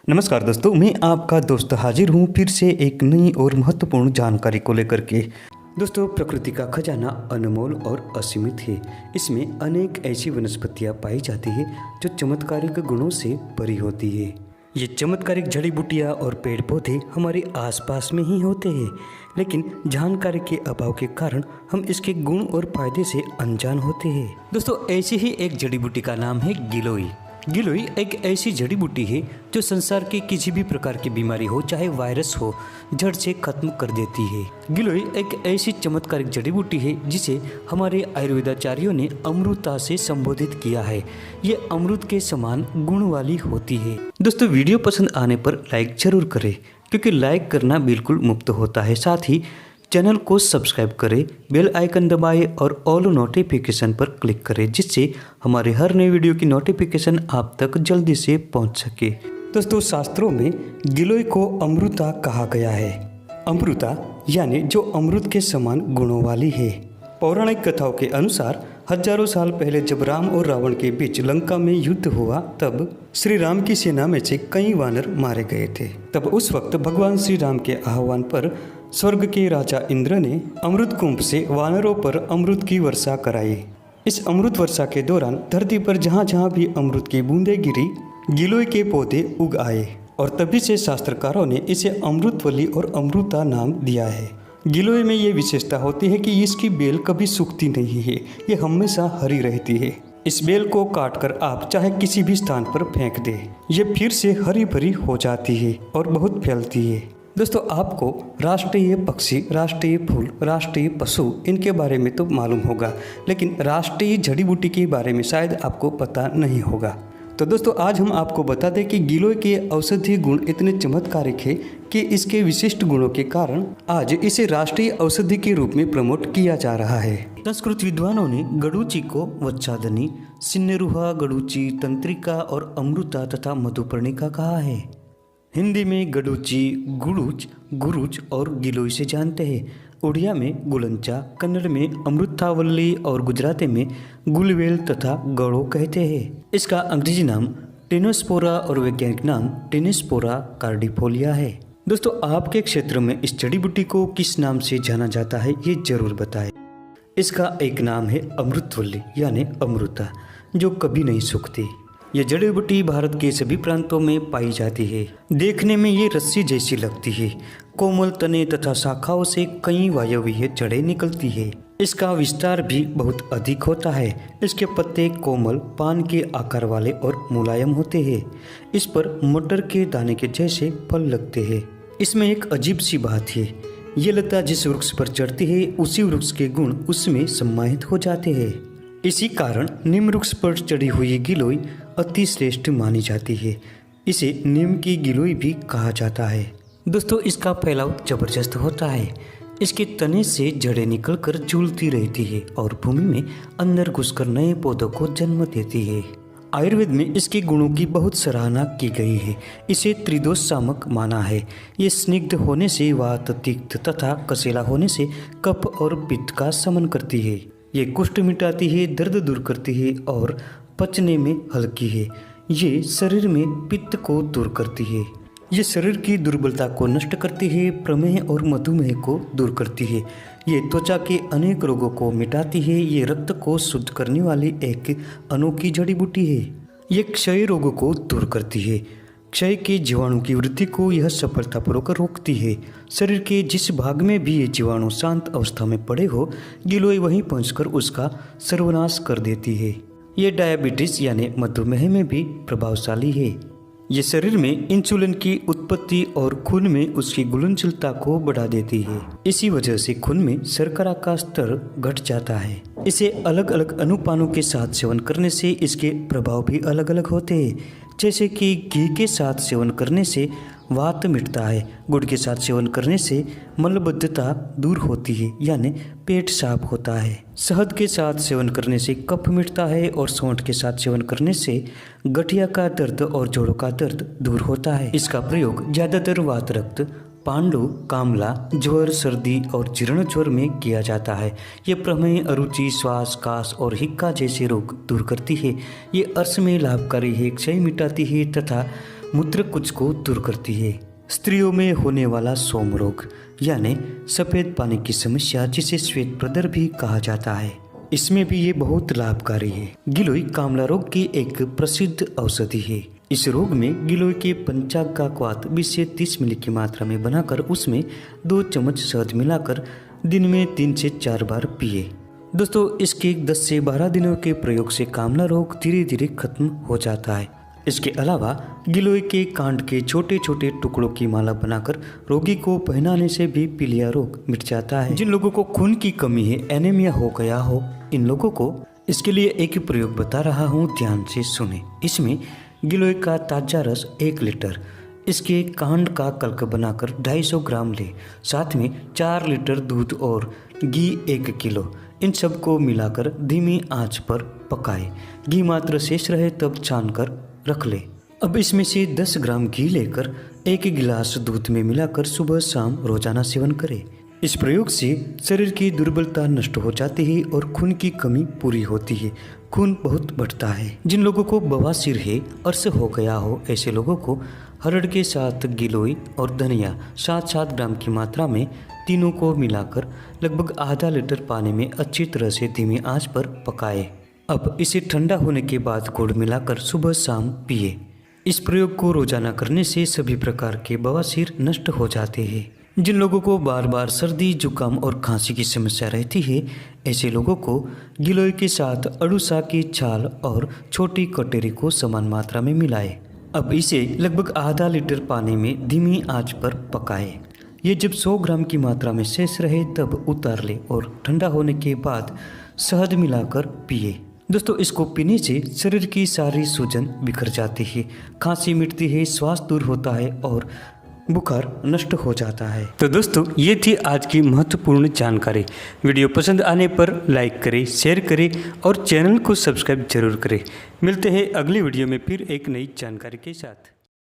नमस्कार दोस्तों, मैं आपका दोस्त हाजिर हूँ फिर से एक नई और महत्वपूर्ण जानकारी को लेकर के। दोस्तों, प्रकृति का खजाना अनमोल और असीमित है। इसमें अनेक ऐसी वनस्पतियाँ पाई जाती है जो चमत्कारिक गुणों से भरी होती है। ये चमत्कारिक जड़ी बूटियाँ और पेड़ पौधे हमारे आसपास में ही होते हैं, लेकिन जानकारी के अभाव के कारण हम इसके गुण और फायदे से अनजान होते हैं। दोस्तों, ऐसी ही एक जड़ी बूटी का नाम है गिलोय। गिलोय एक ऐसी जड़ी बूटी है जो संसार की किसी भी प्रकार की बीमारी हो, चाहे वायरस हो, जड़ से खत्म कर देती है। गिलोय एक ऐसी चमत्कारिक जड़ी बूटी है जिसे हमारे आयुर्वेदाचार्यों ने अमृता से संबोधित किया है। ये अमृत के समान गुण वाली होती है। दोस्तों, वीडियो पसंद आने पर लाइक जरूर करें, क्योंकि लाइक करना बिल्कुल मुफ्त होता है। साथ ही चैनल को सब्सक्राइब करें, बेल आइकन दबाएं और ऑल नोटिफिकेशन पर क्लिक करें, जिससे हमारे हर नए वीडियो की नोटिफिकेशन आप तक जल्दी से पहुंच सके। दोस्तों, शास्त्रों में गिलोय को अमृता कहा गया है। अमृता यानी जो अमृत के समान गुणों वाली है। पौराणिक कथाओं के अनुसार हजारों साल पहले जब राम और रावण के बीच लंका में युद्ध हुआ, तब श्री राम की सेना में से कई वानर मारे गए थे। तब उस वक्त भगवान श्री राम के आह्वान पर स्वर्ग के राजा इंद्र ने अमृत कुंभ से वानरों पर अमृत की वर्षा कराई। इस अमृत वर्षा के दौरान धरती पर जहाँ जहाँ भी अमृत की बूंदें गिरी, गिलोय के पौधे उग आए और तभी से शास्त्रकारों ने इसे अमृतवल्ली और अमृता नाम दिया है। गिलोय में ये विशेषता होती है कि इसकी बेल कभी सूखती नहीं है, ये हमेशा हरी रहती है। इस बेल को काटकर आप चाहे किसी भी स्थान पर फेंक दें, ये फिर से हरी भरी हो जाती है और बहुत फैलती है। दोस्तों, आपको राष्ट्रीय पक्षी, राष्ट्रीय फूल, राष्ट्रीय पशु इनके बारे में तो मालूम होगा, लेकिन राष्ट्रीय जड़ी बूटी के बारे में शायद आपको पता नहीं होगा। तो दोस्तों, आज हम आपको बता दें कि गिलोय के औषधीय गुण इतने चमत्कारिक है कि इसके विशिष्ट गुणों के कारण आज इसे राष्ट्रीय औषधि के रूप में प्रमोट किया जा रहा है। संस्कृत विद्वानों ने गडुची को वच्छादनी, सिन्नेरुहा, गडुची, तंत्रिका और अमृता तथा मधुपर्णिका कहा है। हिंदी में गडुची, गुड़ुच, गुरुच और गिलोय से जानते हैं। उड़िया में गुलंचा, कन्नड़ में अमृतावल्ली और गुजराती में गुलवेल तथा गड़ो कहते हैं। इसका अंग्रेजी नाम टेनोस्पोरा और वैज्ञानिक नाम टेनिस्पोरा कार्डिफोलिया है। दोस्तों, आपके क्षेत्र में इस जड़ी बूटी को किस नाम से जाना जाता है, ये जरूर बताएं। इसका एक नाम है अमृतवल्ली यानी अमृता, जो कभी नहीं सूखती। ये जड़ी बूटी भारत के सभी प्रांतों में पाई जाती है। देखने में ये रस्सी जैसी लगती है। कोमल तने तथा शाखाओं से कई वायवीय जड़ें निकलती है। इसका विस्तार भी बहुत अधिक होता है। इसके पत्ते कोमल, पान के आकार वाले और मुलायम होते हैं। इस पर मटर के दाने के जैसे फल लगते हैं। इसमें एक अजीब सी बात है, ये लता जिस वृक्ष पर चढ़ती है उसी वृक्ष के गुण उसमें सम्मानित हो जाते हैं। इसी कारण नीम वृक्ष पर चढ़ी हुई गिलोय अति श्रेष्ठ मानी जाती है। इसे नीम की गिलोय भी कहा जाता है। दोस्तों, इसका फैलाव जबरदस्त होता है। इसके तने से जड़ें निकलकर झूलती रहती है और भूमि में अंदर घुसकर नए पौधों को जन्म देती है। आयुर्वेद में इसके गुणों की बहुत सराहना की गई है। इसे त्रिदोष शामक माना है। ये स्निग्ध होने से वात, तिक्त तथा कसेला होने से कफ और पित्त का शमन करती है। ये कुष्ठ मिटाती है, दर्द दूर करती है और पचने में हल्की है। ये शरीर में पित्त को दूर करती है। ये शरीर की दुर्बलता को नष्ट करती है, प्रमेह और मधुमेह को दूर करती है। ये त्वचा के अनेक रोगों को मिटाती है। ये रक्त को शुद्ध करने वाली एक अनोखी जड़ी बूटी है। ये क्षय रोगों को दूर करती है। क्षय के जीवाणु की वृद्धि को यह सफलतापूर्वक रोकती है। शरीर के जिस भाग में भी ये जीवाणु शांत अवस्था में पड़े हो, गिलोय वहीं पहुंचकर उसका सर्वनाश कर देती है। ये डायबिटीज यानी मधुमेह में भी प्रभावशाली है। ये शरीर में इंसुलिन की उत्पत्ति और खून में उसकी घुलनशीलता को बढ़ा देती है। इसी वजह से खून में शर्करा का स्तर घट जाता है। इसे अलग अलग अनुपानों के साथ सेवन करने से इसके प्रभाव भी अलग अलग होते हैं। जैसे कि घी के साथ सेवन करने से वात मिटता है, गुड़ के साथ सेवन करने से मलबद्धता दूर होती है यानी पेट साफ होता है, शहद के साथ सेवन करने से कफ मिटता है और सौंठ के साथ सेवन करने से गठिया का दर्द और जोड़ों का दर्द दूर होता है। इसका प्रयोग ज़्यादातर वात रक्त, पांडु, कामला, ज्वर, सर्दी और जीर्ण ज्वर में किया जाता है। ये प्रमेह, अरुचि, श्वास, कास और हिक्का जैसे रोग दूर करती है। ये अर्श में लाभकारी है, क्षय मिटाती है तथा मूत्रकुज को दूर करती है। स्त्रियों में होने वाला सोम रोग यानी सफेद पानी की समस्या, जिसे श्वेत प्रदर भी कहा जाता है, इसमें भी ये बहुत लाभकारी है। गिलोय कामला रोग की एक प्रसिद्ध औषधि है। इस रोग में गिलोय के पंचांग का क्वाथ 20 से 30 मिली की मात्रा में बनाकर उसमें 2 चम्मच शहद मिलाकर दिन में 3 से 4 बार पिए। दोस्तों, इसके 10 से 12 दिनों के प्रयोग से कामला रोग धीरे धीरे खत्म हो जाता है। इसके अलावा गिलोय के कांड के छोटे छोटे टुकड़ों की माला बनाकर रोगी को पहनाने से भी पीलिया रोग मिट जाता है। जिन लोगों को खून की कमी है, एनीमिया हो गया हो, इन लोगों को इसके लिए एक ही प्रयोग बता रहा हूँ, ध्यान से सुने। इसमें गिलोय का ताजा रस 1 लीटर, इसके कांड का कल्क बनाकर 250 ग्राम ले, साथ में 4 लीटर दूध और घी 1 किलो, इन सब को मिलाकर धीमी आंच पर पकाए। घी मात्र शेष रहे तब छानकर रख ले। अब इसमें से 10 ग्राम घी लेकर 1 गिलास दूध में मिलाकर सुबह शाम रोजाना सेवन करें। इस प्रयोग से शरीर की दुर्बलता नष्ट हो जाती है और खून की कमी पूरी होती है। खून बहुत बढ़ता है। जिन लोगों को बवासीर है, अर्श हो गया हो, ऐसे लोगों को हरड़ के साथ गिलोय और धनिया 7-7 ग्राम की मात्रा में तीनों को मिलाकर लगभग आधा लीटर पानी में अच्छी तरह से धीमी आंच पर पकाए। अब इसे ठंडा होने के बाद गुड़ मिलाकर सुबह शाम पिए। इस प्रयोग को रोजाना करने से सभी प्रकार के बवासीर नष्ट हो जाते हैं। जिन लोगों को बार बार सर्दी, जुकाम और खांसी की समस्या रहती है, ऐसे लोगों को गिलोय के साथ अड़ूसा की छाल और छोटी कटोरी को समान मात्रा में मिलाए। अब इसे लगभग आधा लीटर पानी में धीमी आंच पर पकाए। ये जब 100 ग्राम की मात्रा में शेष रहे तब उतार ले और ठंडा होने के बाद शहद मिलाकर पिए। दोस्तों, इसको पीने से शरीर की सारी सूजन बिखर जाती है, खांसी मिटती है, श्वास दूर होता है और बुखार नष्ट हो जाता है। तो दोस्तों, ये थी आज की महत्वपूर्ण जानकारी। वीडियो पसंद आने पर लाइक करें, शेयर करें और चैनल को सब्सक्राइब जरूर करें। मिलते हैं अगली वीडियो में फिर एक नई जानकारी के साथ।